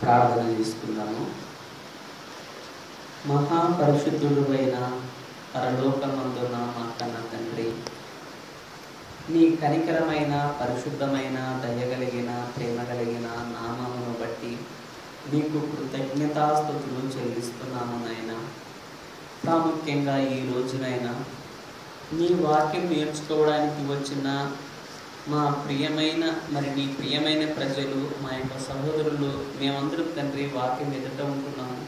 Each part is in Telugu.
ప్రార్థన చేసుకుందాము. మహాపరిశుద్ధుడు అయిన పరలోకమందున్న మా కన్న తండ్రి, నీ కనికరమైన పరిశుద్ధమైన దయగలిగిన ప్రేమ కలిగిన నామమును బట్టి నీకు కృతజ్ఞతాస్తుతులు చెల్లిస్తున్నాము నాయన. ప్రాముఖ్యంగా ఈ రోజునైనా నీ వాక్యం నేర్చుకోవడానికి వచ్చిన మా ప్రియమైన నీ ప్రియమైన ప్రజలు, మా యొక్క సహోదరులు, మేమందరం తండ్రి వాక్యం ఎదుట ఉంటున్నాము.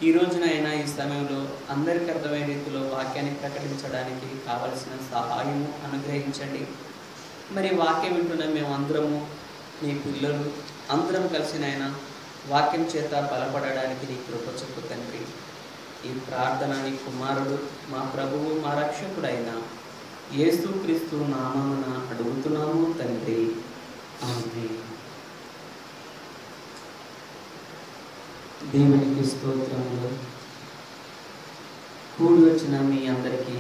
ఈ రోజునైనా ఈ సమయంలో అందరికీ అర్థమయ్యే రీతిలో వాక్యాన్ని ప్రకటించడానికి కావలసిన సహాయము అనుగ్రహించండి. వాక్యం వింటున్న మేమందరము నీ పిల్లలు అందరం కలిసినైనా వాక్యం చేత బలపడడానికి నీ కృప చూపు తండ్రి. ఈ ప్రార్థన నీ కుమారుడు మా ప్రభువు మా రక్షకుడైన యేసుక్రీస్తు నామమున అడుగుతున్నాము తండ్రి, ఆమేన్. దేవునికి స్తోత్రములు. కూడి వచ్చిన మీ అందరికీ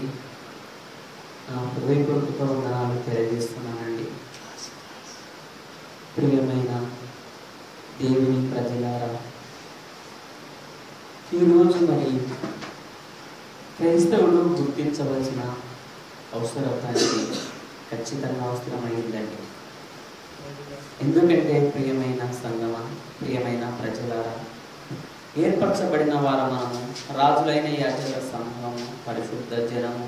నా హృదయపూర్వక వందనాలు తెలియజేస్తున్నానండి. ప్రియమైన దేవుని ప్రజలారా, ఈరోజు క్రైస్తవులు గుర్తించవలసిన అవసరతానికి ఖచ్చితంగా అవసరమైందండి. ఎందుకంటే ప్రియమైన సంగమ, ప్రియమైన ప్రజలారా, ఏర్పరచబడిన వారు మనము, రాజులైన యాజక సమూహము, పరిశుద్ధ జనము,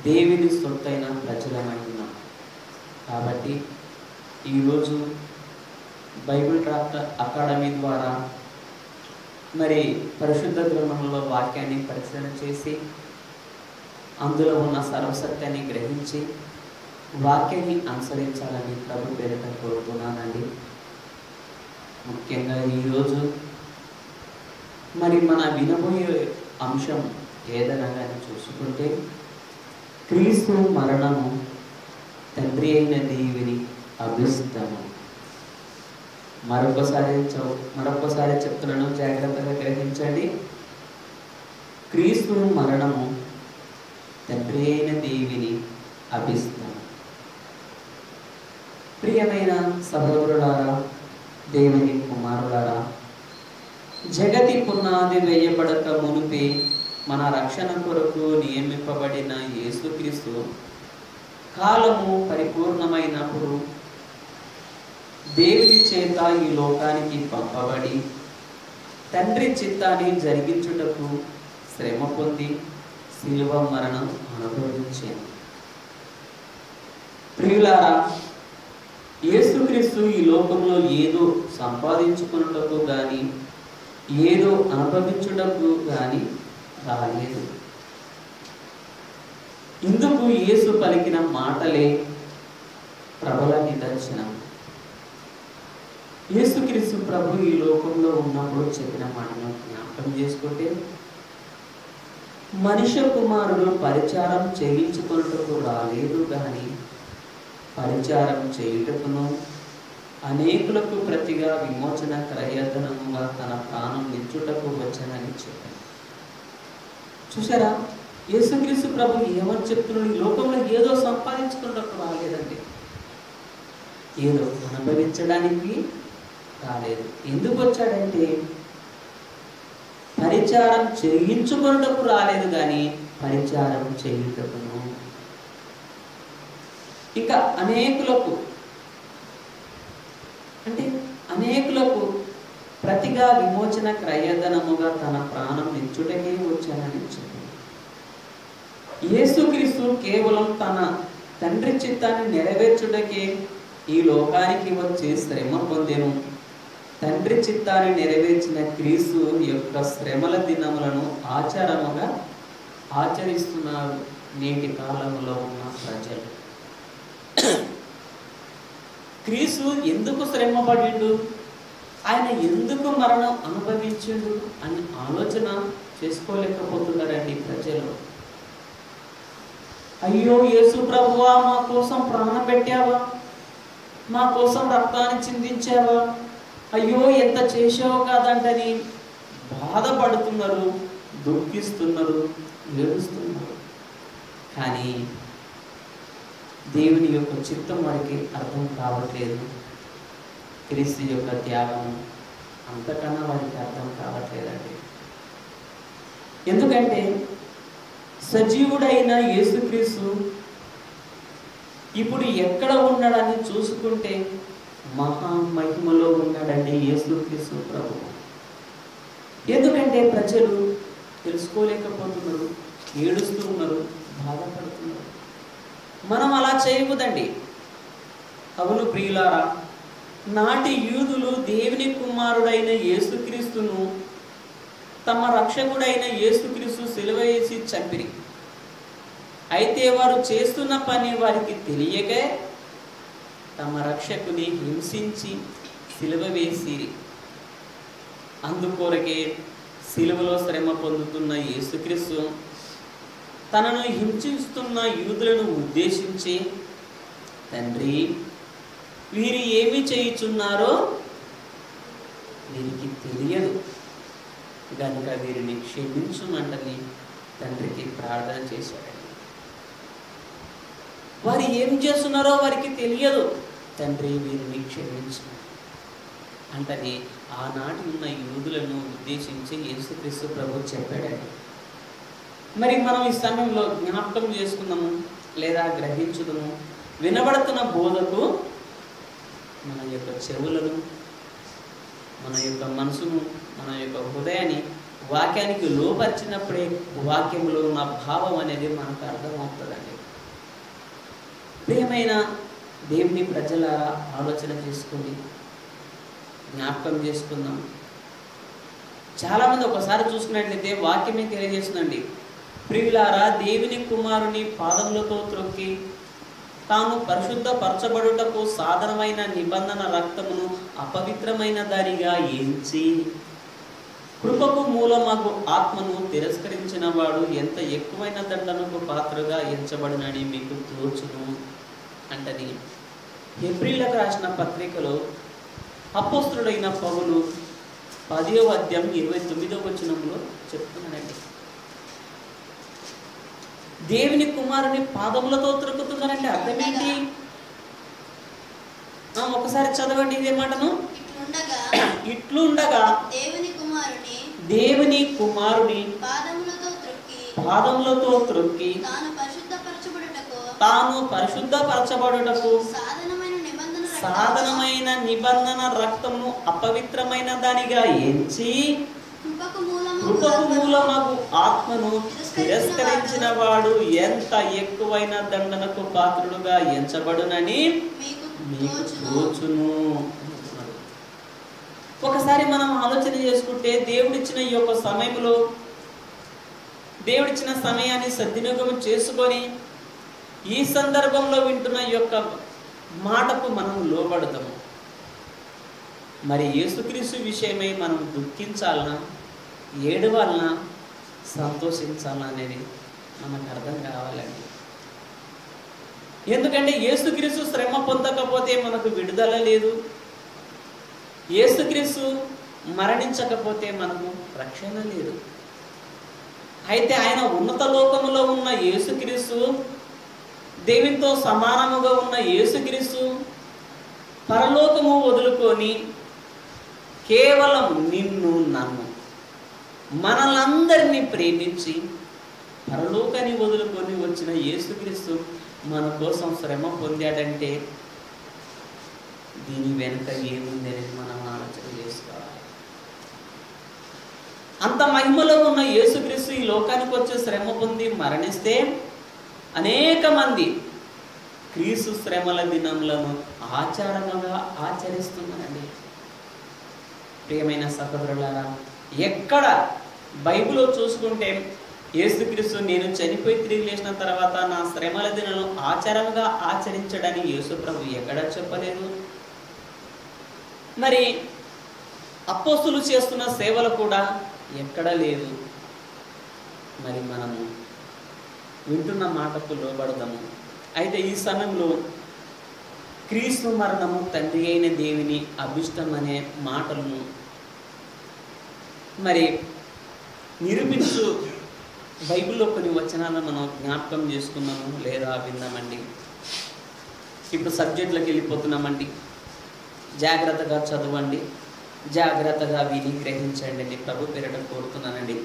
దేవుని సొత్తైన ప్రజలమై ఉన్నాం. కాబట్టి ఈరోజు బైబిల్ ట్రాక్టర్ అకాడమీ ద్వారా పరిశుద్ధ గ్రంథంలో వాక్యాన్ని పరిశీలన చేసి అందులో ఉన్న సర్వసత్యాన్ని గ్రహించి వాక్యాన్ని అనుసరించాలని ప్రభు పేరిట కోరుతున్నానండి. ముఖ్యంగా ఈరోజు మన వినబోయే అంశం ఏదనగా చూసుకుంటే, క్రీస్తు మరణము తండ్రి అయిన దేవుని అభిష్టము. మరొకసారి చెప్తున్నాను, జాగ్రత్తగా గ్రహించండి. క్రీస్తు మరణము తండ్రి అయిన దేవుని అభిష్టము. ప్రియమైన సహోదరులారా, దేవుని కుమారులారా, జగతి పునాది వేయబడక మునిపే మన రక్షణ కొరకు నియమింపబడిన యేసుక్రీస్తు కాలము పరిపూర్ణమైనప్పుడు దేవుని చేత ఈ లోకానికి పంపబడి తండ్రి చిత్తాన్ని జరిగించుటకు శ్రమ పొంది శిలువ మరణం అనుభవించాను. ప్రియులారా, యేసుక్రీస్తు ఈ లోకంలో ఏదో సంపాదించుకున్నటకు గాని ఏదో అనుభవించుటకు గాని రాలేదు. ఇందుకు యేసు పలికిన మాటలే ప్రబల నిదర్శనం. యేసుక్రీస్తు ప్రభు ఈ లోకంలో ఉన్నప్పుడు చెప్పిన మాటను జ్ఞాపకం చేసుకుంటే, మనుష్య కుమారుడు పరిచారం చేయించుకొనుటకు రాలేదు గాని పరిచారం చేయుటకును అనేకులకు ప్రతిగా విమోచన క్రయధనముగా తన ప్రాణం నిచ్చుటకు వచ్చనని చెప్పారు. చూసారా, యేసుక్రీస్తు ప్రభు ఏమని చెప్తున్నాడు? ఈ లోకంలో ఏదో సంపాదించుకున్నట్టు రాలేదండి, ఏదో అనుభవించడానికి రాలేదు. ఎందుకు వచ్చాడంటే పరిచారం చేయించుకున్నటకు రాలేదు కానీ పరిచారం చేయుటకును, ఇంకా అనేకులకు ప్రతిగా విమోచన క్రయధనముగా తన ప్రాణం నిచ్చుటకే వచ్చానని చెప్పాడు. యేసుక్రీస్తు కేవలం తన తండ్రి చిత్తాన్ని నెరవేర్చుటకే ఈ లోకానికి వచ్చి శ్రమ పొందెను. తండ్రి చిత్తాన్ని నెరవేర్చిన క్రీస్తు యొక్క శ్రమల దినములను ఆచారముగా ఆచరిస్తున్నారు నేటి కాలంలో ఉన్న ప్రజలు. క్రీస్తు ఎందుకు శ్రమపడిండు, ఆయన ఎందుకు మరణం అనుభవించిండు అని ఆలోచన చేసుకోలేకపోతున్నారండి ప్రజలు. అయ్యో యేసు ప్రభువా, మా కోసం ప్రాణం పెట్టావా, మా కోసం రక్తాన్ని చిందించావా, అయ్యో ఎంత చేసావో కాదంటని బాధపడుతున్నారు, దుఃఖిస్తున్నారు, ఏడుస్తున్నారు. కానీ దేవుని యొక్క చిత్తం వారికి అర్థం కావట్లేదు. క్రీస్తు యొక్క త్యాగము, అంతకన్నా వారికి అర్థం కావట్లేదండి. ఎందుకంటే సజీవుడైన యేసుక్రీస్తు ఇప్పుడు ఎక్కడ ఉన్నాడని చూసుకుంటే మహామహిమలో ఉన్నాడండి యేసుక్రీస్తు ప్రభు. ఎందుకంటే ప్రజలు తెలుసుకోలేకపోతున్నారు, ఏడుస్తూ ఉన్నారు, బాధపడుతున్నారు. మనం అలా చేయకూడదండి. అవును ప్రియులారా, నాటి యూదులు దేవుని కుమారుడైన యేసుక్రీస్తును తమ రక్షకుడైన యేసుక్రీస్తు సిలువ వేసి చంపిరి. అయితే వారు చేస్తున్న పని వారికి తెలియకే తమ రక్షకుని హింసించి సిలువ వేసిరి. అందుకొరకే సిలువలో శ్రమ పొందుతున్న యేసుక్రీస్తు తనను హింసిస్తున్న యూదులను ఉద్దేశించి, తండ్రి, వీరు ఏమి చేయుచున్నారో వీరికి తెలియదు గనుక వీరిని క్షమించుమంటని తండ్రికి ప్రార్థన చేశాడు. వారు ఏం చేస్తున్నారో వారికి తెలియదు, తండ్రి వీరిని క్షమించు అంటని ఆనాటి ఉన్న యూదులను ఉద్దేశించి యేసుక్రీస్తు ప్రభు చెప్పాడండి. మరి మనం ఈ సమయంలో జ్ఞాపకం చేసుకుందాము లేదా గ్రహించుదాము. వినబడుతున్న బోధకు మన యొక్క చెవులను, మన యొక్క మనసును, మన యొక్క హృదయాన్ని వాక్యానికి లోపరిచినప్పుడే వాక్యంలో ఉన్న భావం అనేది మనకు అర్థమవుతుందండి. ప్రియమైన దేవుని ప్రజలారా, ఆలోచన చేసుకుని జ్ఞాపకం చేసుకుందాం. చాలామంది ఒకసారి చూసుకున్నట్లయితే వాక్యమే తెలియజేస్తుందండి. ప్రియులారా, దేవుని కుమారుని పాదములతో త్రొక్కి తాను పరిశుద్ధపరచబడుటకు సాధనమైన నిబంధన రక్తమును అపవిత్రమైన దానిగా ఎంచి కృపకు మూలమగు ఆత్మను తిరస్కరించిన వాడు ఎంత ఎక్కువైన దండనకు పాత్రగా ఎంచబడినని మీకు తోచును అంటని హెబ్రీలకు రాసిన పత్రికలో అపోస్తలుడైన పౌలు 10వ అధ్యాయం 29వ వచనంలో చెప్తున్నానండి. దేవుని కుమారుని పాదములతో త్రొక్కుతున్నారంటే అర్థం ఏంటి? ఒకసారి చదవండి ఇదే మాటను. ఇట్లుండగా దేవుని కుమారుని పాదములతో త్రొక్కి తాను పరిశుద్ధపరచబడుటకు సాధనమైన నిబంధన రక్తము అపవిత్రమైన దానిగా ఎంచి కృపకు మూలమగు ఆత్మను తిరస్కరించిన వాడు ఎంత ఎక్కువైన దండనకు పాత్రుడుగా ఎంచబడునని మీకు తోచును. ఒకసారి మనం ఆలోచన చేసుకుంటే దేవుడిచ్చిన ఈ యొక్క సమయంలో, దేవుడిచ్చిన సమయాన్ని సద్వినియోగం చేసుకొని ఈ సందర్భంలో వింటున్న ఈ యొక్క మాటకు మనం లోబడతాము. మరి యేసుక్రీస్తు విషయమై మనం దుఃఖించాలనా, ఏడవాలనా, సంతోషించాలనా అనేది మనకు అర్థం కావాలండి. ఎందుకంటే యేసుక్రీస్తు శ్రమ పొందకపోతే మనకు విడుదల లేదు. యేసుక్రీస్తు మరణించకపోతే మనకు రక్షణ లేదు. అయితే ఆయన ఉన్నత లోకములో ఉన్న యేసుక్రీస్తు, దేవునితో సమానముగా ఉన్న యేసుక్రీస్తు పరలోకము వదులుకొని కేవలం నిన్ను, నన్ను, మనలందరినీ ప్రేమించి పరలోకాన్ని వదులుకొని వచ్చిన యేసుక్రీస్తు మన కోసం శ్రమ పొందాడంటే దీని వెనుక ఏముంది అనేది మనం ఆలోచన చేసుకోవాలి. అంత మహిమలో ఉన్న యేసుక్రీస్తు ఈ లోకానికి వచ్చి శ్రమ పొంది మరణిస్తే అనేక మంది క్రీస్తు శ్రమల దినములను ఆచారంగా ఆచరిస్తున్నారండి. ప్రియమైన సహోదరులారా, ఎక్కడ బైబిల్లో చూసుకుంటే యేసుక్రీస్తు నేను చనిపోయి తిరిగి లేచిన తర్వాత నా శ్రమల దినాలను ఆచారంగా ఆచరించడని యేసు ప్రభు ఎక్కడ చెప్పలేదు. మరి అపోస్తులు చేస్తున్న సేవలు కూడా ఎక్కడ లేదు. మరి మనము వింటున్న మాటకు లోబడదాము. అయితే ఈ సమయంలో క్రీస్తు మరణము తండ్రి అయిన దేవుని అభిష్టం అనే మాటలను మరి నిరూపించు బైబిల్లో కొన్ని వచనాలను మనం జ్ఞాపకం చేసుకున్నాము లేదా విందామండి. ఇప్పుడు సబ్జెక్టులకు వెళ్ళిపోతున్నామండి. జాగ్రత్తగా చదవండి. జాగ్రత్తగా విని గ్రహించండి అని ప్రభు పేరిట కోరుతున్నానండి.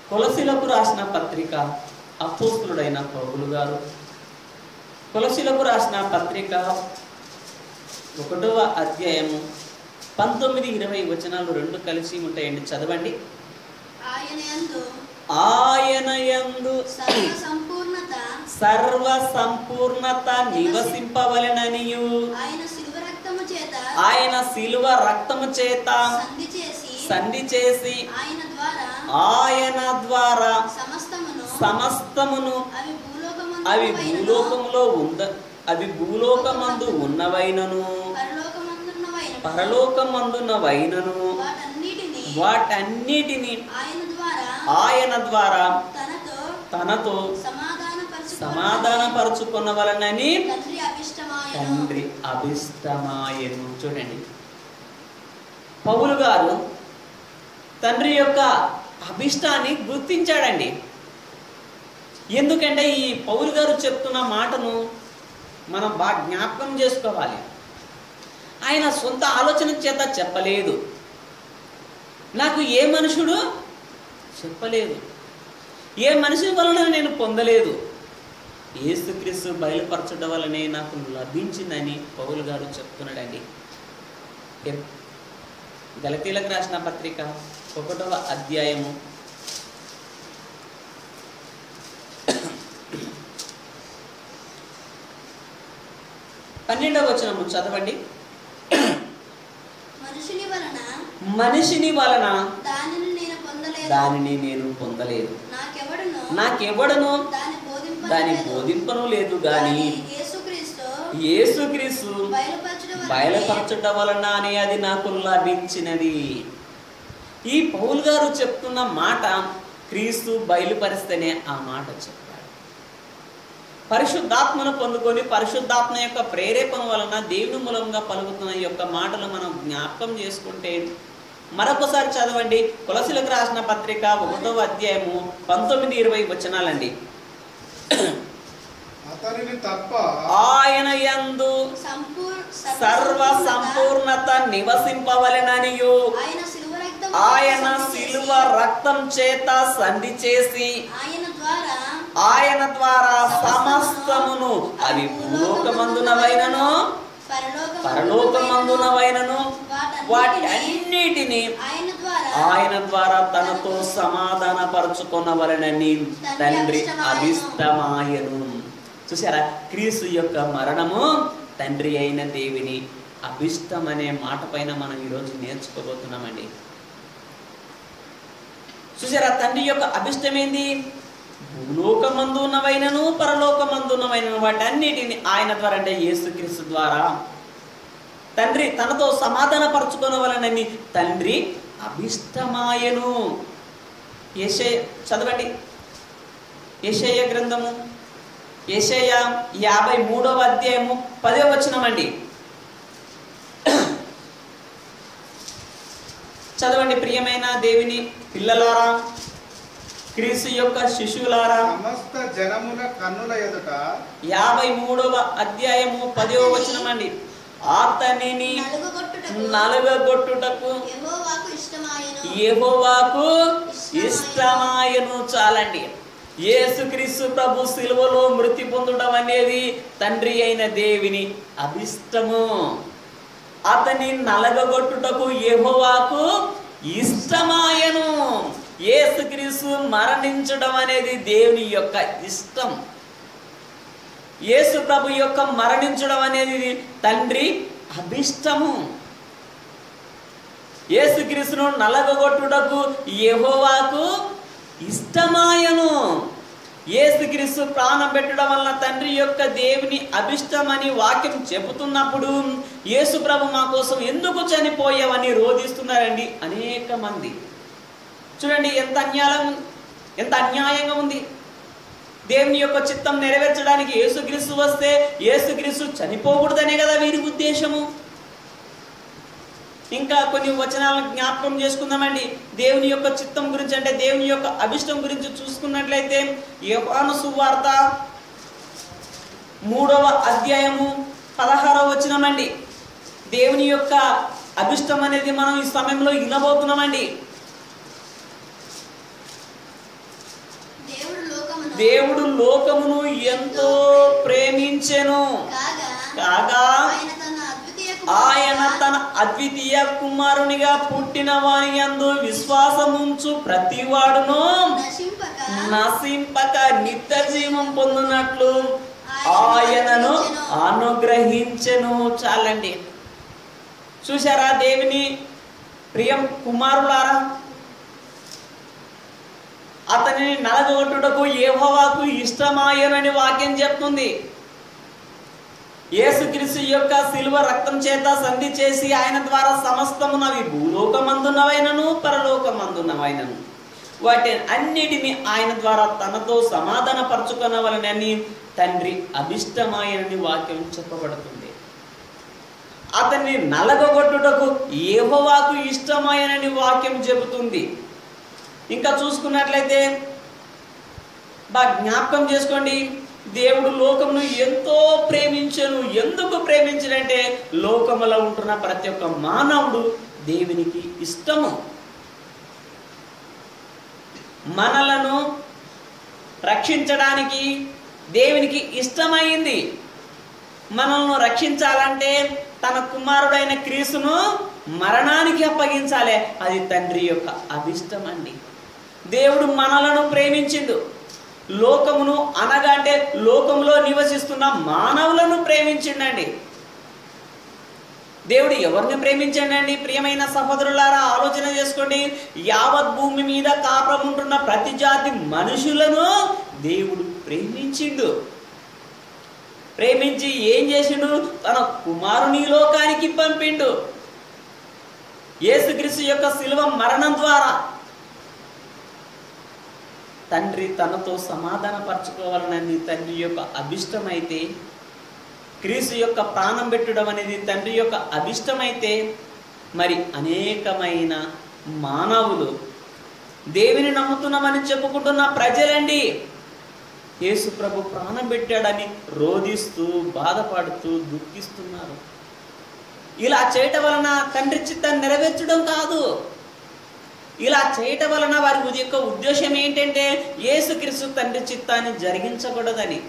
కొలసీలకు రాసిన పత్రిక అపోస్తలుడైన పౌలు గారు కొలసీలకు రాసిన పత్రిక 1వ అధ్యాయము 19-20 వచనాలు రెండు కలిసి ఉంటాయండి. చదవండి. ఆయన యందు సర్వ సంపూర్ణత నివసింపవలెననియు ఆయన శిలువ రక్తము చేత సంధి చేసి ఆయన ద్వారా సమస్తమును అవి భూలోకమందు ఉన్నవైనను పరలోకమందున్నవైనను వాటన్నిటిని ఆయన ద్వారా తనతో సమాధానపరచుకొనవలెనని తండ్రి అభిష్టమాయెను. చూడండి, పౌలు గారు తండ్రి యొక్క అభిష్టాన్ని గుర్తించాడండి. ఎందుకంటే ఈ పౌలు గారు చెప్తున్న మాటను మనం బాగా జ్ఞాపకం చేసుకోవాలి. ఆయన సొంత ఆలోచన చేత చెప్పలేదు, నాకు ఏ మనుషుడు చెప్పలేదు, ఏ మనిషి వలన నేను పొందలేదు, యేసుక్రీస్తు బయలుపరచడం వలనే నాకు లభించిందని పౌలు గారు చెప్తున్నాడండి. గలతీలకు రాసిన పత్రిక 1వ అధ్యాయము 12వ వచనము చదవండి. మనిషిని వలన దానిని నేను పొందలేదు, నాకెవడను దాని బోధింపను లేదు గాని యేసుక్రీస్తు బయలుపరచడం వలన అని అది నాకు లభించినది. ఈ పౌలు గారు చెప్తున్న మాట క్రీస్తు బయలుపరిస్తేనే ఆ మాట చెప్పాడు. పరిశుద్ధాత్మను పొందుకొని పరిశుద్ధాత్మ యొక్క ప్రేరేపణ వలన దేవుని మూలంగా పలుకుతున్న ఈ యొక్క మాటలు మనం జ్ఞాపకం చేసుకుంటే, మరొకసారి చదవండి. కొలసీలకు రాసిన పత్రిక 1వ అధ్యాయము 19-20 వచనాలండి. ఆయన యందు సర్వ సంపూర్ణత నివసింపవలెననియు ఆయన శిలువ రక్తం చేత సంధి చేసి ఆయన ద్వారా సమస్తమును అవి భూలోకమందునవైనను పరలోకమందునవైనను వాటన్నిటిని ఆయన ద్వారా తనతో సమాధానపరచుకొనవలెనని తండ్రి అభిష్టమాయను. చూసారా, క్రీస్తు యొక్క మరణము తండ్రి అయిన దేవుని అభిష్టం అనే మాట పైన మనం ఈరోజు నేర్చుకోబోతున్నామండి. చూసారా, తండ్రి యొక్క అభిష్టం ఏంది? భూలోకమందు ఉన్నవైనను పరలోకమందున్నవైనను వాటన్నిటిని ఆయన ద్వారా, అంటే యేసుక్రీస్తు ద్వారా తండ్రి తనతో సమాధానపరచుకొనవలెనని తండ్రి అభిష్టమాయను. యెషయా చదవండి. యెషయా గ్రంథము యెషయా 53వ అధ్యాయము 10వ వచనం అండి. చదవండి ప్రియమైన దేవుని పిల్లలారా, క్రీస్తు యొక్క శిశువులారా, సమస్త జనముల కన్నుల ఎదుట 53వ అధ్యాయము 10వ వచనం అండి. అతనిని నలుగగొట్టుటకు యెహోవాకు ఇష్టమాయను. చాలండి, యేసుక్రీస్తు ప్రభు శిలువలో మృతి పొందడం అనేది తండ్రి అయిన దేవుని అభిష్టము. అతని నలగగొట్టుటకు యెహోవాకు ఇష్టమాయను. యేసుక్రీస్తు మరణించడం అనేది దేవుని యొక్క ఇష్టం. యేసు ప్రభు యొక్క మరణించడం అనేది తండ్రి అభిష్టము. యేసుక్రీస్తును నలగగొట్టుటకు యెహోవాకు ఇష్టమాయను. యేసుక్రీస్తు ప్రాణం పెట్టడం వలన తండ్రి యొక్క దేవుని అభిష్టమని వాక్యం చెబుతున్నప్పుడు, యేసు ప్రభు మా కోసం ఎందుకు చనిపోయావని రోధిస్తున్నారండి అనేక మంది. చూడండి ఎంత అన్యాయంగా ఉంది. దేవుని యొక్క చిత్తం నెరవేర్చడానికి యేసుక్రీస్తు వస్తే యేసుక్రీస్తు చనిపోకూడదనే కదా వీరి ఉద్దేశము. ఇంకా కొన్ని వచనాలను జ్ఞాపకం చేసుకుందామండి. దేవుని యొక్క చిత్తం గురించి, అంటే దేవుని యొక్క అభిష్టం గురించి చూసుకున్నట్లయితే యోహాను సువార్త 3వ అధ్యాయము 16వ వచనం అండి. దేవుని యొక్క అభిష్టం అనేది మనం ఈ సమయంలో వినబోతున్నామండి. దేవుడు లోకమును ఎంతో ప్రేమించెను కాగా ఆయన తన అద్వితీయ కుమారునిగా పుట్టిన వాని యందు విశ్వాసముంచు ప్రతివాడును నశింపక నిత్య జీవం పొందునట్లు ఆయనను అనుగ్రహించెను. చాలండి. చూశారా దేవుని ప్రియం కుమారులారా, అతనిని నలగొట్టుటకు యెహోవాకు ఇష్టమాయనని వాక్యం చెప్తుంది. యేసుక్రీస్తు యొక్క శిలువ రక్తం చేత సంధి చేసి ఆయన ద్వారా సమస్తమునవి భూలోకమందున్నవైనను పరలోకమందున్నవైనను వాటి అన్నిటిని ఆయన ద్వారా తనతో సమాధాన పరచుకొనవలనని తండ్రి అభిష్టమాయనని వాక్యం చెప్పబడుతుంది. అతన్ని నలగొట్టుటకు యెహోవాకు ఇష్టమాయనని వాక్యం చెబుతుంది. ఇంకా చూసుకున్నట్లయితే బాగా జ్ఞాపకం చేసుకోండి, దేవుడు లోకమును ఎంతో ప్రేమించెను. ఎందుకు ప్రేమించడంటే లోకములో ఉంటున్న ప్రతి ఒక్క మానవుడు దేవునికి ఇష్టము. మనలను రక్షించడానికి దేవునికి ఇష్టమైంది. మనల్ని రక్షించాలంటే తన కుమారుడైన క్రీస్తును మరణానికి అప్పగించాలి. అది తండ్రి యొక్క అభిష్టం అండి. దేవుడు మనలను ప్రేమించిండు. లోకమును అనగా అంటే లోకంలో నివసిస్తున్న మానవులను ప్రేమించిండండి. దేవుడు ఎవరిని ప్రేమించండి? ప్రియమైన సహోదరులారా, ఆలోచన చేసుకోండి. యావత్ భూమి మీద కాపురముంటున్న ప్రతి జాతి మనుషులను దేవుడు ప్రేమించిండు. ప్రేమించి ఏం చేసిండు? తన కుమారుని లోకానికి పంపిండు. యేసుక్రీస్తు యొక్క శిలువ మరణం ద్వారా తండ్రి తనతో సమాధాన పరచుకోవాలనని తండ్రి యొక్క అభిష్టమైతే, క్రీస్తు యొక్క ప్రాణం పెట్టడం అనేది తండ్రి యొక్క అభిష్టమైతే, మరి అనేకమైన మానవులు దేవుని నమ్ముతున్నామని చెప్పుకుంటున్న ప్రజలండి యేసు ప్రభు ప్రాణం పెట్టాడని రోధిస్తూ బాధపడుతూ దుఃఖిస్తున్నారు. ఇలా చేయటం వలన తండ్రి చిత్తాన్ని నెరవేర్చడం కాదు. ఇలా చేయటం వలన వారి యొక్క ఉద్దేశం ఏంటంటే యేసుక్రీస్తు తండ్రి చిత్తాన్ని జరిగించకూడదని.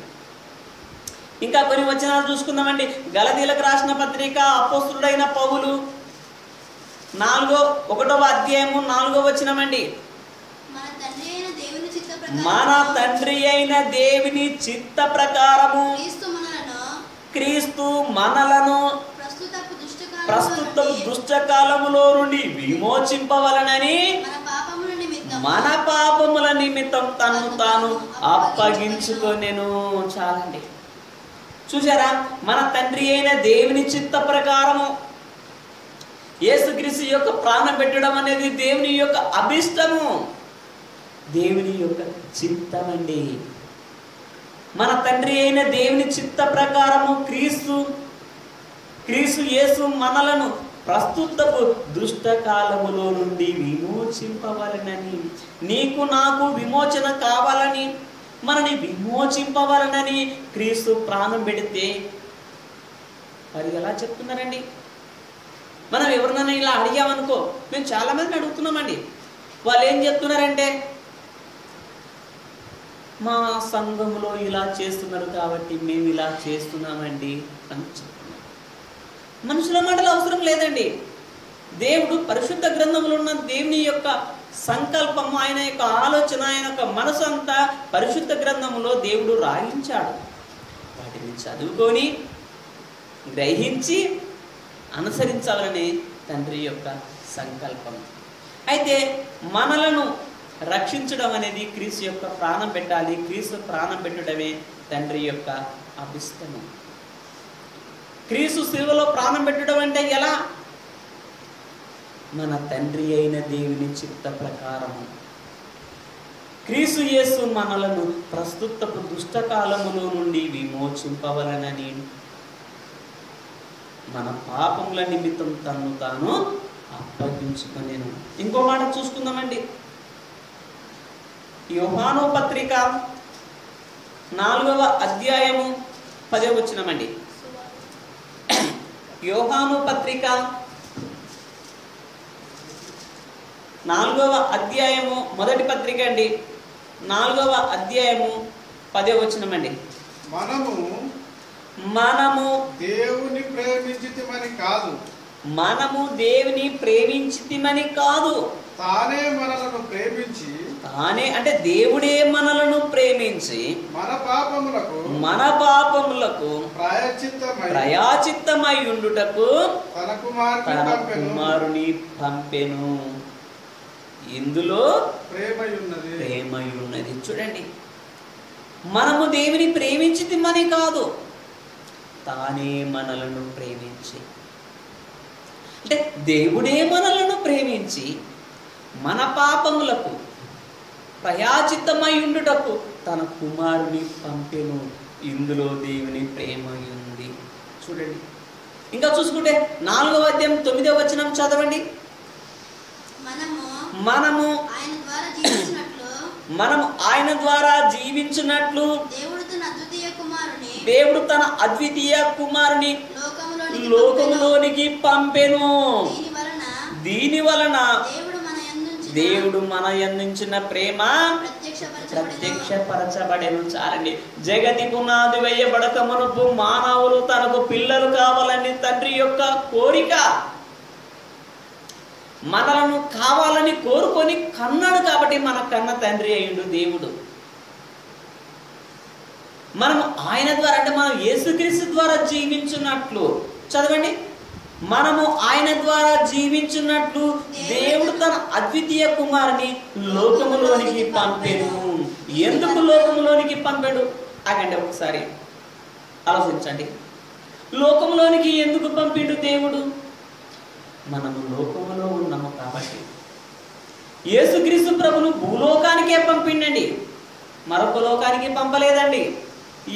ఇంకా కొన్ని వచనాలు చూసుకుందామండి. గలతీయులకు రాసిన పత్రిక అపోస్తలుడైన పౌలు 1వ అధ్యాయము 4వ వచనమండి. మన తండ్రి అయిన దేవుని చిత్త ప్రకారము క్రీస్తు మనలను ప్రస్తుత దుష్టకాలములో నుండి విమోచింపవలనని మన పాపముల నిమిత్తం తను తాను అప్పగించుకొనెను. చాలండి. చూసారా, మన తండ్రి అయిన దేవుని చిత్త ప్రకారము యేసుక్రీస్తు యొక్క ప్రాణం పెట్టడం అనేది దేవుని యొక్క అభిష్టము, దేవుని యొక్క చిత్తం అండి. మన తండ్రి అయిన దేవుని చిత్త ప్రకారము క్రీస్తు యేసు మనలను ప్రస్తుతపు దుష్టకాలములో నుండి విమోచింపవలనని, నీకు నాకు విమోచన కావాలని, మనని విమోచింపవలనని క్రీస్తు ప్రాణం పెడితే మరి ఎలా చెప్తున్నారండి? మనం ఎవరినైనా ఇలా అడిగామనుకో, మేము చాలా మందిని అడుగుతున్నామండి, వాళ్ళు ఏం చెప్తున్నారంటే మా సంఘములో ఇలా చేస్తున్నారు కాబట్టి మేము ఇలా చేస్తున్నామండి అని చెప్తున్నారు. మనుషుల మాటలు అవసరం లేదండి. దేవుడు పరిశుద్ధ గ్రంథంలో ఉన్న దేవుని యొక్క సంకల్పము, ఆయన యొక్క ఆలోచన, ఆయన యొక్క మనసు అంతా పరిశుద్ధ గ్రంథములో దేవుడు రాయించాడు. వాటిని చదువుకొని గ్రహించి అనుసరించాలని తండ్రి యొక్క సంకల్పం. అయితే మనలను రక్షించడం అనేది క్రీస్తు యొక్క ప్రాణం పెట్టాలి. క్రీస్తు ప్రాణం పెట్టడమే తండ్రి యొక్క అభిష్టము. క్రీస్తు శిలువలో ప్రాణం పెట్టడం అంటే ఎలా? మన తండ్రి అయిన దేవుని చిత్త ప్రకారము క్రీస్తు యేసు మనలను ప్రస్తుతపు దుష్టకాలములో నుండి విమోచింపవలనని మన పాపముల నిమిత్తం తను తాను అప్పగించుకొనెను. ఇంకో మాట చూసుకుందామండి. యోహాను పత్రిక 4వ అధ్యాయము 10వ వచనమండి. యోహాను పత్రిక 4వ అధ్యాయము మొదటి పత్రిక అండి, 4వ అధ్యాయము 10వ వచనమండి. మనము దేవుని ప్రేమించితిమని కాదు, మనము దేవుని ప్రేమించితిమని కాదు, తానే మనలను ప్రేమించి, తానే అంటే దేవుడే మనలను ప్రేమించి మన పాపములకు ప్రాయశ్చిత్తమై ఉండుటకు తన కుమారుని పంపెను. ఇందులో ప్రేమై ఉన్నది. చూడండి, మనము దేవుని ప్రేమించితిమని కాదు, తానే మనలను ప్రేమించి, అంటే దేవుడే మనలను ప్రేమించి మన పాపములకు ప్రాయశ్చిత్తమై ఉండుటకు తన కుమారుని పంపెను. ఇందులో దేవుని ప్రేమ ఉంది. చూడండి, ఇంకా చూసుకుంటే 4వ అధ్యాయం 9వ వచనం చదవండి. మనము ఆయన ద్వారా జీవించినట్లు దేవుడు తన అద్వితీయ కుమారుని లోకములోనికి పంపెను. దీని వలన దేవుడు మన యందుంచిన ప్రేమ ప్రత్యక్షపరచబడెను. చాలండి. జగతి పునాది వేయబడక మునుపు మానవులు తనకు పిల్లలు కావాలని తండ్రి యొక్క కోరిక, మనలను కావాలని కోరుకొని కన్నాడు. కాబట్టి మన కన్న తండ్రి అయ్యుండు దేవుడు. మనం ఆయన ద్వారా, అంటే మనం యేసుక్రీస్తు ద్వారా జీవించున్నట్లు, చదవండి, మనము ఆయన ద్వారా జీవించున్నట్లు దేవుడు తన అద్వితీయ కుమారుని లోకములోనికి పంపెను. ఎందుకు లోకములోనికి పంపాడు? ఆగండి, ఒకసారి ఆలోచించండి. లోకములోనికి ఎందుకు పంపిండు దేవుడు? మనము లోకములో ఉన్నాము కాబట్టి. యేసుక్రీస్తు ప్రభును భూలోకానికే పంపిండండి, మరొక లోకానికి పంపలేదండి.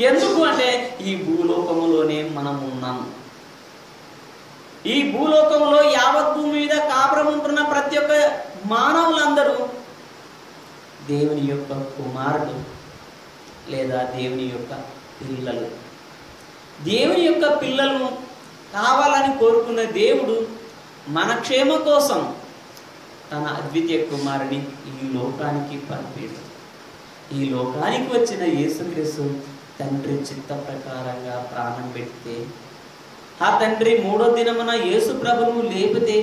ఎందుకు అంటే ఈ భూలోకములోనే మనం ఉన్నాము. ఈ భూలోకంలో యావత్ భూమి మీద కాపురం ఉంటున్న ప్రతి ఒక్క మానవులందరూ దేవుని యొక్క కుమారుడు లేదా దేవుని యొక్క పిల్లలు. దేవుని యొక్క పిల్లలను కావాలని కోరుకున్న దేవుడు మన క్షేమ కోసం తన అద్వితీయ కుమారుని ఈ లోకానికి పంపాడు. ఈ లోకానికి వచ్చిన యేసుక్రీస్తు తండ్రి చిత్త ప్రకారంగా ప్రాణం పెడితే, ఆ తండ్రి 3వ దినమున యేసు ప్రభును లేపితే,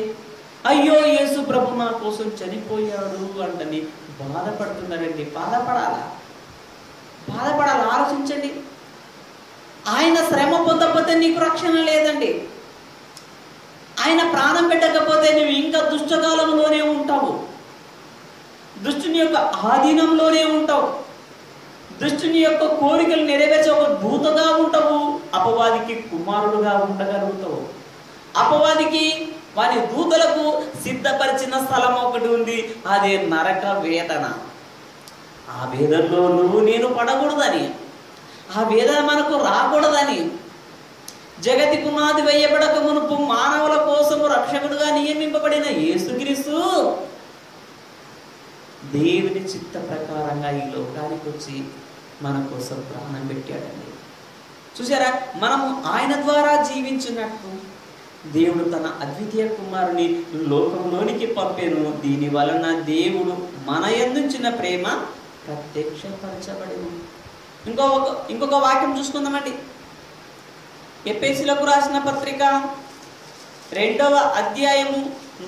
అయ్యో యేసు ప్రభు నా కోసం చనిపోయాడు అంటని బాధపడుతున్నారండి. బాధపడాలా? ఆలోచించండి. ఆయన శ్రమ పొందకపోతే నీకు రక్షణ లేదండి. ఆయన ప్రాణం పెట్టకపోతే నువ్వు ఇంకా దుష్టకాలంలోనే ఉంటావు, దుష్టుని యొక్క ఆధీనంలోనే ఉంటావు, దుష్టుని యొక్క కోరికలు నెరవేర్చే ఒక దూతగా ఉంటావు, అపవాదికి కుమారుడుగా ఉండగలుగుతావు. అపవాదికి వాని దూతలకు సిద్ధపరిచిన స్థలం ఒకటి ఉంది, అదే నరక వేదన. ఆ వేదనలో నువ్వు నేను పడకూడదని, ఆ వేదన మనకు రాకూడదని జగతి పునాది వేయబడక మునుపు మానవుల కోసము రక్షకుడుగా నియమింపబడిన యేసుక్రీస్తు దేవుని చిత్త ప్రకారంగా ఈ లోకానికి వచ్చి మన కోసం ప్రాణం పెట్టాడండి. చూసారా, మనము ఆయన ద్వారా జీవించినట్టు దేవుడు తన అద్వితీయ కుమారుని లోకంలోనికి పంపెను. దీని వలన దేవుడు మన యందుంచిన ప్రేమ ప్రత్యక్షపరచబడెను. ఇంకొక వాక్యం చూసుకుందామండి. ఎఫెసీయులకు రాసిన పత్రిక 2వ అధ్యాయము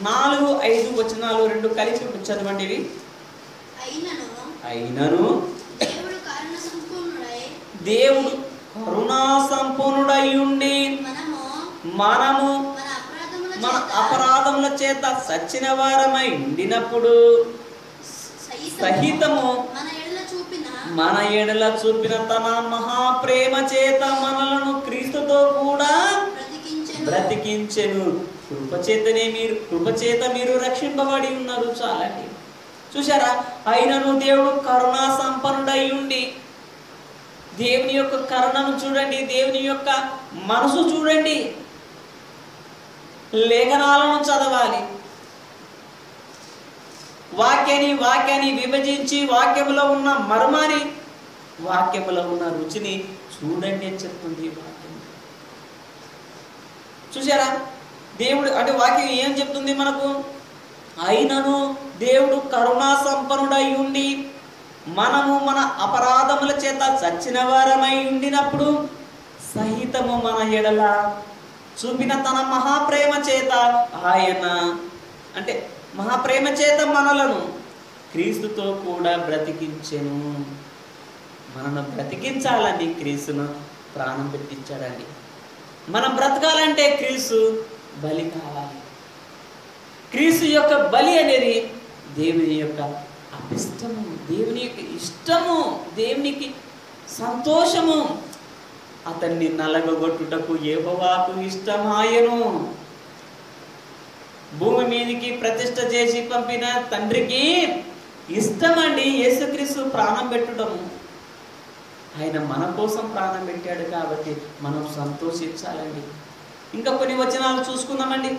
4-5 వచనాలు 2 కలిపి చదవండి. ఇవి అయినను దేవుడు కరుణా సంపూర్ణుడై ఉండి మనము మన అపరాధముల చేత సచ్చిన వారమై ఉండినప్పుడు సహితము మన ఎడల చూపిన తన మహాప్రేమ చేత మనలను క్రీస్తుతో కూడా బ్రతికించెను. కృపచేత మీరు రక్షింపబడి ఉన్నారు. చాలండి. చూసారా, అయినను దేవుడు కరుణా సంపన్నుడై ఉండి, దేవుని యొక్క కరుణను చూడండి, దేవుని యొక్క మనసు చూడండి. లేఖనాలను చదవాలి, వాక్యాన్ని విభజించి వాక్యములో ఉన్న మర్మాన్ని, వాక్యములో ఉన్న రుచిని చూడండి అని చెప్తుంది వాక్యం. చూసారా, దేవుడు అంటే వాక్యం ఏం చెప్తుంది మనకు? అయినను దేవుడు కరుణా సంపన్నుడై ఉండి మనము మన అపరాధముల చేత చచ్చిన వారమై ఉండినప్పుడు సహితము మన ఎడల చూపిన తన మహాప్రేమ చేత ఆయన అంటే మహాప్రేమ చేత మనలను క్రీస్తుతో కూడా బ్రతికించెను. మనను బ్రతికించాలని క్రీస్తును ప్రాణం పెట్టించాడండి. మనం బ్రతకాలంటే క్రీస్తు బలి కావాలి. క్రీస్తు యొక్క బలి అనేది దేవుని యొక్క అభిష్టము, దేవుని యొక్క ఇష్టము, దేవునికి సంతోషము. అతన్ని నలగొట్టుటకు యెహోవాకు ఇష్టమాయెను. భూమి మీదకి ప్రతిష్ఠ చేసి పంపిన తండ్రికి ఇష్టమండి యేసుక్రీస్తు ప్రాణం పెట్టడము. ఆయన మన కోసం ప్రాణం పెట్టాడు కాబట్టి మనం సంతోషించాలండి. ఇంకా కొన్ని వచనాలు చూసుకుందామండి.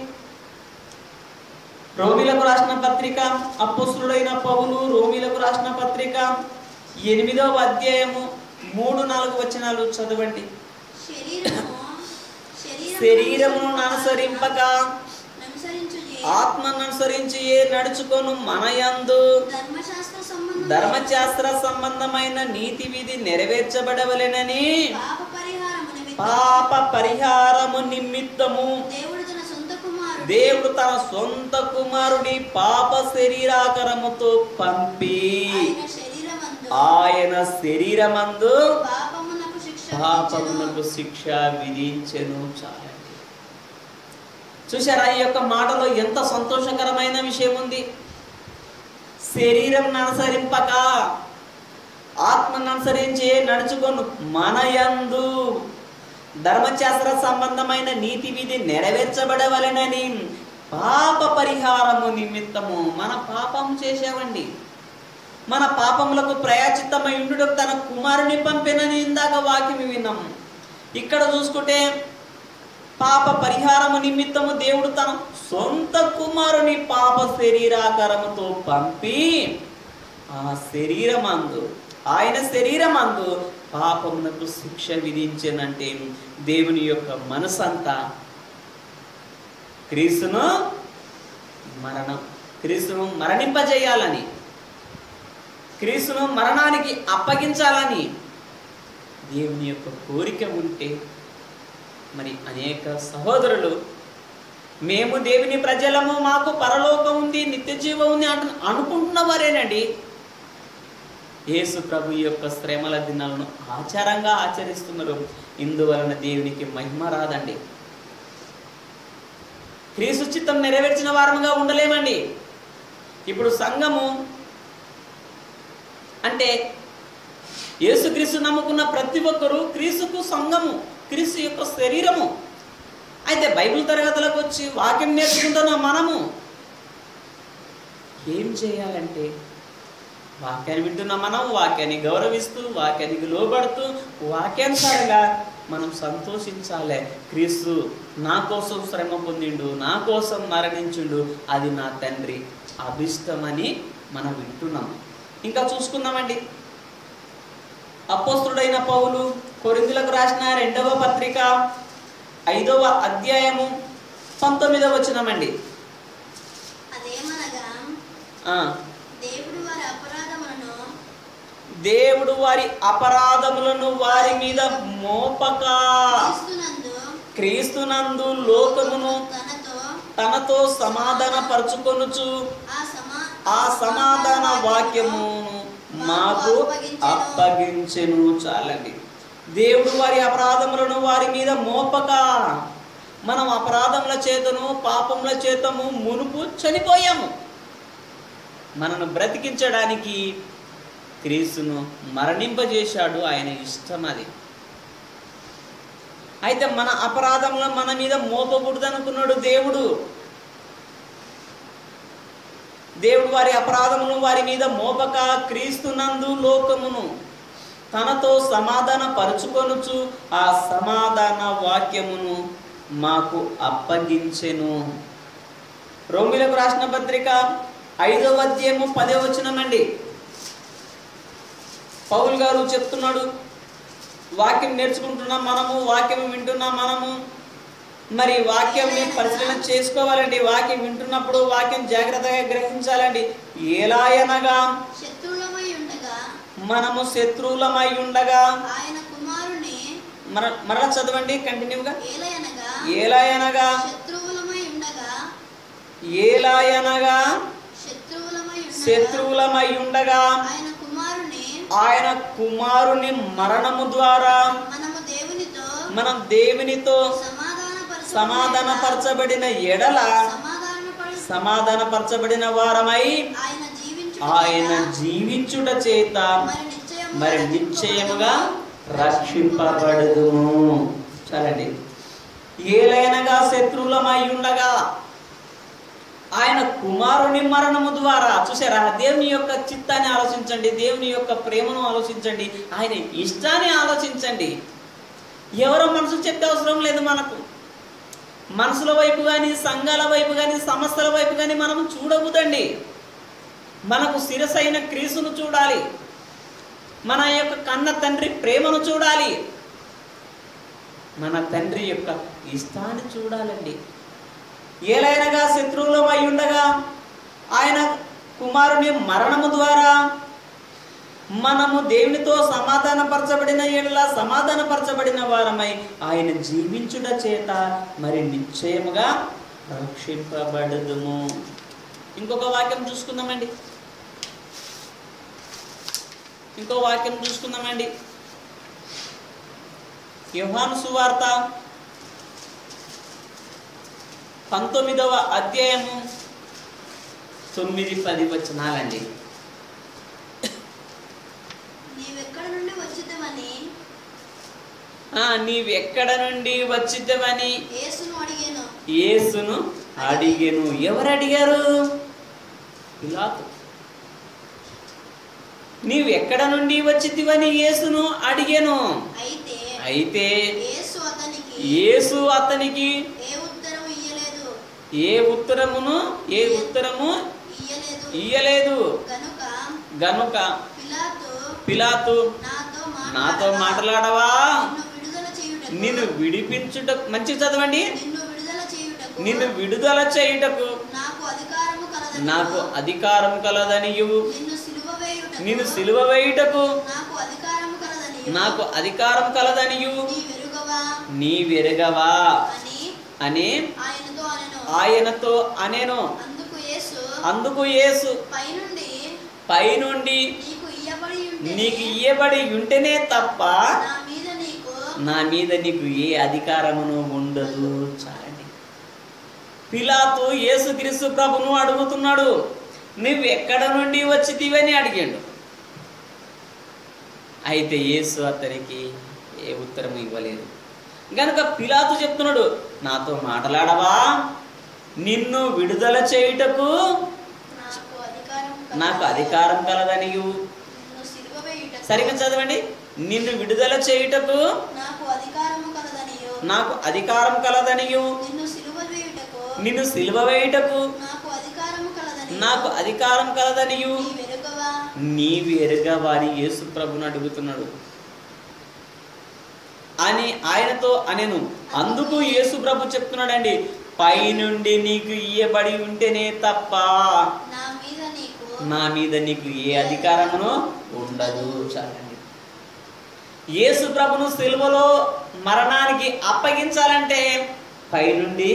రోమీలకు రాసిన పత్రిక, అపోస్తలుడైన పౌలు రోమీలకు రాసిన పత్రిక 8వ అధ్యాయము 3-4 వచనాలు చదవండి. శరీరమును అనుసరింపక ఆత్మను అనుసరించి నడుచుకొను మనయందు ధర్మశాస్త్ర సంబంధమైన నీతి విధి నెరవేర్చబడవలెనని పాప పరిహారము నిమిత్తము దేవుడు తన సొంత కుమారుని పాప శరీరాకరముతో పంపి ఆయన శరీరమందు పాపమునకు శిక్ష విధించెను. చాలండి. చూశారా, ఈ యొక్క మాటలో ఎంత సంతోషకరమైన విషయం ఉంది. శరీరం అనుసరింపక ఆత్మను అనుసరించి నడుచుకొను మనయందు ధర్మశాస్త్ర సంబంధమైన నీతి విధి నెరవేర్చబడవలెనని పాప పరిహారము నిమిత్తము. మన పాపం చేసామండి, మన పాపములకు ప్రయాచిత్తమై ఉండుట తన కుమారుని పంపినని ఇందాక వాక్యం విన్నాము. ఇక్కడ చూసుకుంటే పాప పరిహారము నిమిత్తము దేవుడు తన సొంత కుమారుని పాప శరీరాకారముతో పంపి ఆ శరీరమందు ఆయన శరీరమందు పాపమునకు శిక్ష విధించనంటే దేవుని యొక్క మనసంతా క్రీస్తును మరణింపజేయాలని, క్రీస్తును మరణానికి అప్పగించాలని దేవుని యొక్క కోరిక ఉంటే మరి అనేక సహోదరులు మేము దేవుని ప్రజలము, మాకు పరలోకం ఉంది, నిత్య జీవం ఉంది అనుకుంటున్న వారేనండి యేసు ప్రభు యొక్క శ్రమల దినాలను ఆచారంగా ఆచరిస్తున్నారు. ఇందువలన దేవునికి మహిమ రాదండి. క్రీస్తు చిత్తం నెరవేర్చిన వారముగా ఉండలేమండి. ఇప్పుడు సంఘము అంటే యేసుక్రీస్తు నమ్ముకున్న ప్రతి ఒక్కరూ క్రీస్తుకు సంఘము, క్రీస్తు యొక్క శరీరము. అయితే బైబిల్ తరగతులకు వచ్చి వాక్యం నేర్చుకుంటున్న మనము ఏం చేయాలంటే వాక్యాన్ని వింటున్న మనం వాక్యాన్ని గౌరవిస్తూ, వాక్యానికి లోబడుతూ, వాక్యానుసారంగా మనం సంతోషించాలి. క్రీస్తు నా కోసం శ్రమ పొందిండు, నా కోసం మరణించుండు, అది నా తండ్రి అభిష్టమని మనం వింటున్నాం. ఇంకా చూసుకుందామండి. అపోస్తలుడైన పౌలు కొరింథీయులకు రాసిన 2వ పత్రిక 5వ అధ్యాయము 19వ వచనమండి. దేవుడు వారి అపరాధములను వారి మీద మోపక క్రీస్తునందు లోకమును తనతో సమాధాన పరచుకొనుచు ఆ సమాధాన వాక్యమును మాకు అప్పగించెను. చాలండి. దేవుడు వారి అపరాధములను వారి మీద మోపక, మనం అపరాధముల చేతను పాపముల చేతము మునుపు చనిపోయాము. మనను బ్రతికించడానికి క్రీస్తును మరణింపజేశాడు. ఆయన ఇష్టం అది. అయితే మన అపరాధములు మన మీద మోపకూడదు అనుకున్నాడు దేవుడు. దేవుడు వారి అపరాధములను వారి మీద మోపక క్రీస్తునందు లోకమును తనతో సమాధాన పరుచుకొనుచు ఆ సమాధాన వాక్యమును మాకు అప్పగించెను. రోమీలకు రాసిన పత్రిక 5వ అధ్యాయము 10వ వచనమండి. పౌలు గారు చెప్తున్నాడు, వాక్యం నేర్చుకుంటున్నాం మనము, వాక్యం వింటున్నాం మనము, మరి వాక్యంని పరిశీలన చేసుకోవాలండి. వాక్యం వింటున్నప్పుడు వాక్యం జాగ్రత్తగా గ్రహించాలండి. ఎలాయనగా మనము శత్రువులమై ఉండగా మరలా చదవండి కంటిన్యూగా. ఎలాయనగా శత్రువులమై ఉండగా ఆయన కుమారుని మరణము ద్వారా మనం దేవునితో సమాధానపరచబడిన ఎడల సమాధానపరచబడిన వారమై ఆయన జీవించుట చేత మరి నిశ్చయముగా రక్షింపబడుదుము. చాలండి. ఏలైనగా శత్రువులమై ఉండగా ఆయన కుమారుని మరణము ద్వారా, చూసారా, దేవుని యొక్క చిత్తాన్ని ఆలోచించండి, దేవుని యొక్క ప్రేమను ఆలోచించండి, ఆయన ఇష్టాన్ని ఆలోచించండి. ఎవరో మనసు చెప్పే అవసరం లేదు. మనకు మనసుల వైపు కానీ, సంఘాల వైపు కానీ, సంస్థల వైపు కానీ మనం చూడకూడదండి. మనకు శిరసైన క్రీస్తును చూడాలి. మన యొక్క కన్న తండ్రి ప్రేమను చూడాలి. మన తండ్రి యొక్క ఇష్టాన్ని చూడాలండి. ఏలైనగా శత్రువులమై ఉండగా ఆయన కుమారుని మరణము ద్వారా మనము దేవునితో సమాధానపరచబడిన ఎడల సమాధానపరచబడిన వారమై ఆయన జీవించుట చేత మరి నిశ్చయముగా రక్షింపబడుదుము. ఇంకొక వాక్యం చూసుకుందామండి. యోహాను సువార్త 19వ అధ్యాయము 9-10 వచనాలండి. నీవెక్కడ నుండి వచ్చిద్దవని యేసును అడిగెను. ఎవరు అడిగారు? పిలాతు. నీవెక్కడ నుండి వచ్చితివని యేసును అడిగెను. అయితే యేసు అతనికి ఏ ఉత్తరము ఇయ్యలేదు. గనుక పిలాతు నాతో మాట్లాడవా, నిన్ను విడిపించుట, మంచి చదవండి, నిన్ను విడుదల చేయుటకు నాకు అధికారం కలదనియు, నిన్ను సిలువ వేయుటకు నాకు అధికారం కలదనియు నీవెరుగవా అని ఆయనతో అనెను. అందుకు యేసు పైనుండి నీకు ఇయ్యబడి ఉంటేనే తప్ప నా మీద నీకు ఏ అధికారమును ఉండదు. చాలండి. పిలాతు యేసుక్రీస్తు ప్రభును అడుగుతున్నాడు, నువ్వు ఎక్కడ నుండి వచ్చితివని అడిగాడు. అయితే యేసు అతనికి ఏ ఉత్తరం ఇవ్వలేదు. గనుక పిలాతు చెప్తున్నాడు, నాతో మాట్లాడవా, నిన్ను విడుదల చేయుటకు నాకు అధికారం కలదనియు. సరిగ్గా చదవండి. నిన్ను విడుదల చేయుటకు నాకు అధికారం కలదనియు, నిన్ను సిలువ వేయుటకు నాకు అధికారం కలదనియు నీవు ఎరుగవా అని యేసు ప్రభుని అడుగుతున్నాడు అని ఆయనతో అనెను. అందుకు యేసు ప్రభు చెప్తున్నాడండి, పైనుండి నీకు ఇయ్యబడి ఉంటేనే తప్ప నా మీద నీకు ఏ అధికారమును ఉండదు. చాలండి. యేసు ప్రభును సిలువలో మరణానికి అప్పగించాలంటే పైనుండి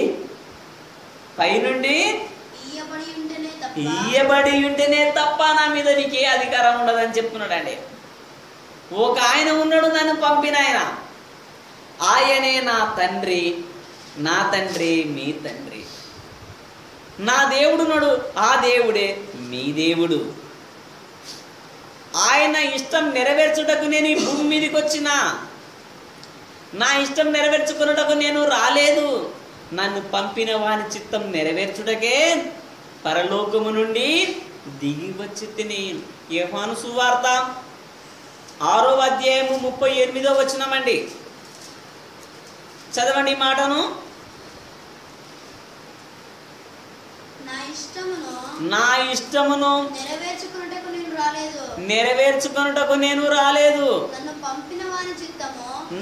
ఇయ్యబడి ఉంటేనే తప్ప నా మీద నీకే అధికారం ఉండదని చెప్తున్నాడండి. ఒక ఆయన ఉన్నాడు, నన్ను పంపిన ఆయన, ఆయనే నా తండ్రి, నా తండ్రి మీ తండ్రి. నా దేవుడున్నాడు, ఆ దేవుడే మీ దేవుడు. ఆయన ఇష్టం నెరవేర్చుటకు నేను ఈ భూమి మీదకి వచ్చిన, నా ఇష్టం నెరవేర్చుకున్నటకు నేను రాలేదు. నన్ను పంపిన వాని చిత్తం నెరవేర్చుటకే పరలోకము నుండి దిగి వచ్చి తిని. యోహాను సువార్త 6వ అధ్యాయము 38వ వచనమండి. చదవండి మాటను. నా ఇష్టమును నెరవేర్చుకొనుటకు నేను రాలేదు.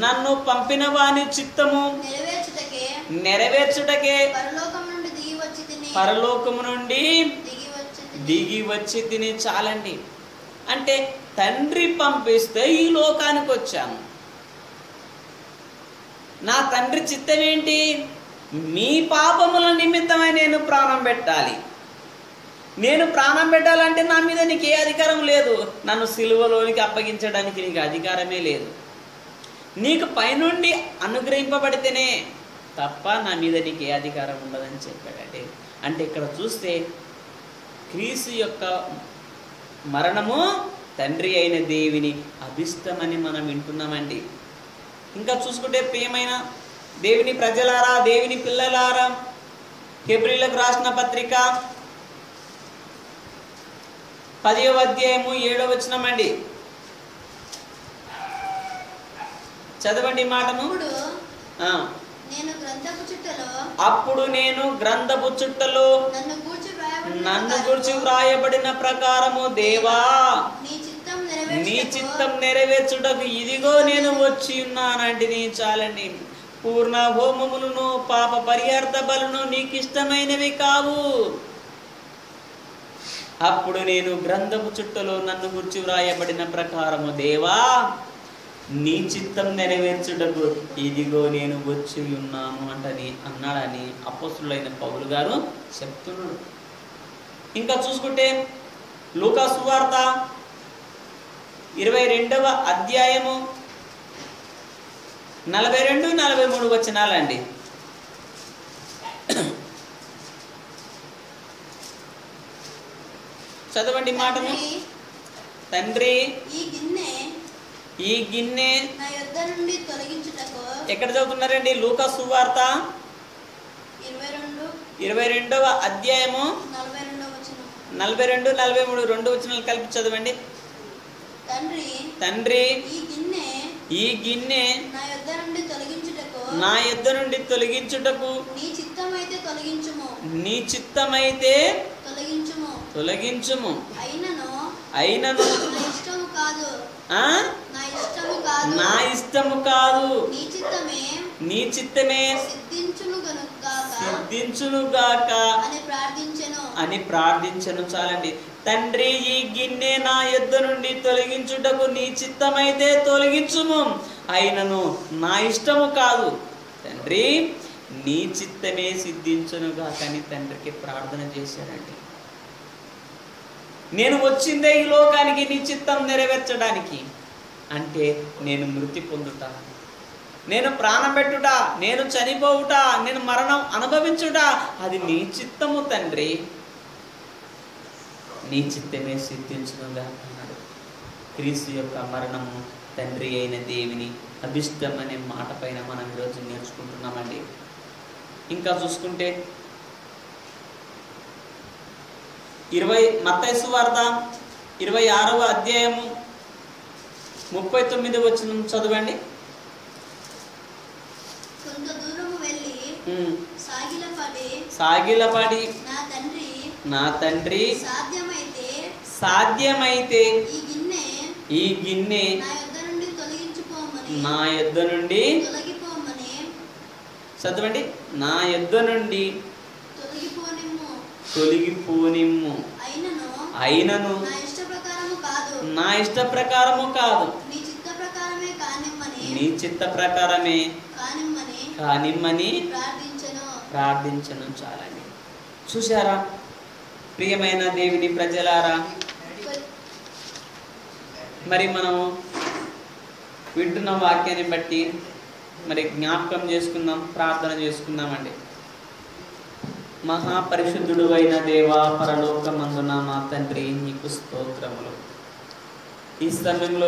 నన్ను పంపిన వాని చిత్తము నెరవేర్చుటకే పరలోకము నుండి దిగి వచ్చి తిని. చాలండి. అంటే తండ్రి పంపిస్తే ఈ లోకానికి వచ్చాను. నా తండ్రి చిత్తం ఏంటి? మీ పాపముల నిమిత్తమై నేను ప్రాణం పెట్టాలి. నేను ప్రాణం పెట్టాలంటే నా మీద నీకు ఏ అధికారం లేదు. నన్ను సిలువలోనికి అప్పగించడానికి నీకు అధికారమే లేదు. నీకు పైనుండి అనుగ్రహింపబడితేనే తప్ప నా మీద నీకు ఏ అధికారం ఉండదని చెప్పాడంటే, అంటే ఇక్కడ చూస్తే క్రీస్తు యొక్క మరణము తండ్రి అయిన దేవుని అభిష్టమని మనం వింటున్నామండి. ఇంకా చూసుకుంటే ప్రియమైన దేవుని ప్రజలారా, దేవుని పిల్లలారా, హెబ్రీయులకు రాసిన పత్రిక 10వ అధ్యాయము 7వ వచనమండి. చదవండి మాటను. అప్పుడు నేను గ్రంథపు చుట్టలో నన్ను గూర్చి వ్రాయబడిన ప్రకారము దేవా నీ చిత్తం నెరవేర్చుటకు ఇదిగో నేను వచ్చి ఉన్నానంటే నీ చాలండి. పూర్ణ హోమములను పాప పరిహార్థ బలును నీకు ఇష్టమైనవి కావు. అప్పుడు నేను గ్రంథపు చుట్టలో నన్ను గూర్చి వ్రాయబడిన ప్రకారము దేవా నీ చిత్తం నెరవేర్చుటకు ఇదిగో నేను వచ్చి ఉన్నాను అన్నాడని అపోస్తులైన పౌలు గారు చెప్తున్నాడు. ఇంకా చూసుకుంటే లూకా సువార్త 22వ అధ్యాయము 42-43 వచనాలండి. చదవండి మాటను. తండ్రి ఈ గిన్నె నా యొద్ద నుండి తొలగించుటకు. ఎక్కడ చదువుతున్నారండి? లూకా సువార్త 22వ అధ్యాయము 42-43 2 వచనాలు కలిపి చదవండి. తండ్రి ఈ గిన్నె నా యొద్ద నుండి తొలగించుటకు నీ చిత్తమైతే తొలగించుము. అయినను నా ఇష్టము కాదు నీ చిత్తమే సిద్ధించునుగాక అని ప్రార్థించను. చాలండి. తండ్రి ఈ గిన్నె నా యొద్ద నుండి తొలగించుటకు నీ చిత్తమైతే తొలగించుము, అయినను నా ఇష్టము కాదు. తండ్రి నీ చిత్తమే సిద్ధించునుగాక అని తండ్రికి ప్రార్థన చేశాడండి. నేను వచ్చిందే ఈ లోకానికి నీ చిత్తం నెరవేర్చడానికి. అంటే నేను మృతి పొందుట, నేను ప్రాణం పెట్టుట, నేను చనిపోవుట, నేను మరణం అనుభవించుట అది నీ చిత్తము తండ్రి. నీ చిత్తమే సిద్ధించునుగా అన్నాడు. క్రీస్తు యొక్క మరణము తండ్రి అయిన దేవుని అభిష్టం అనే మాట పైన మనం ఈరోజు నేర్చుకుంటున్నామండి. ఇంకా చూసుకుంటే మత్తయి సువార్త 26వ అధ్యాయము 39వ వచనం చదవండి. కొంత దూరము వెళ్ళి సాగిలపడి నా తండ్రి సాధ్యమైతే ఈ గిన్నె నా యొద్ద నుండి చదవండి. నా యొద్ద నుండి తొలగిపోనిమ్ము, అయినను నా ఇష్ట ప్రకారము కాదు నీ చిత్త ప్రకారమే కానిమ్మని ప్రార్థించను. చాలని చూశారా ప్రియమైన దేవుని ప్రజలారా? మరి మనము వింటున్న వాక్యాన్ని బట్టి మరి జ్ఞాపకం చేసుకుందాం, ప్రార్థన చేసుకుందామండి. మహాపరిశుద్ధుడు అయిన దేవా, పరలోకమందున మా తండ్రి, నీకు స్తోత్రములు. ఈ సమయంలో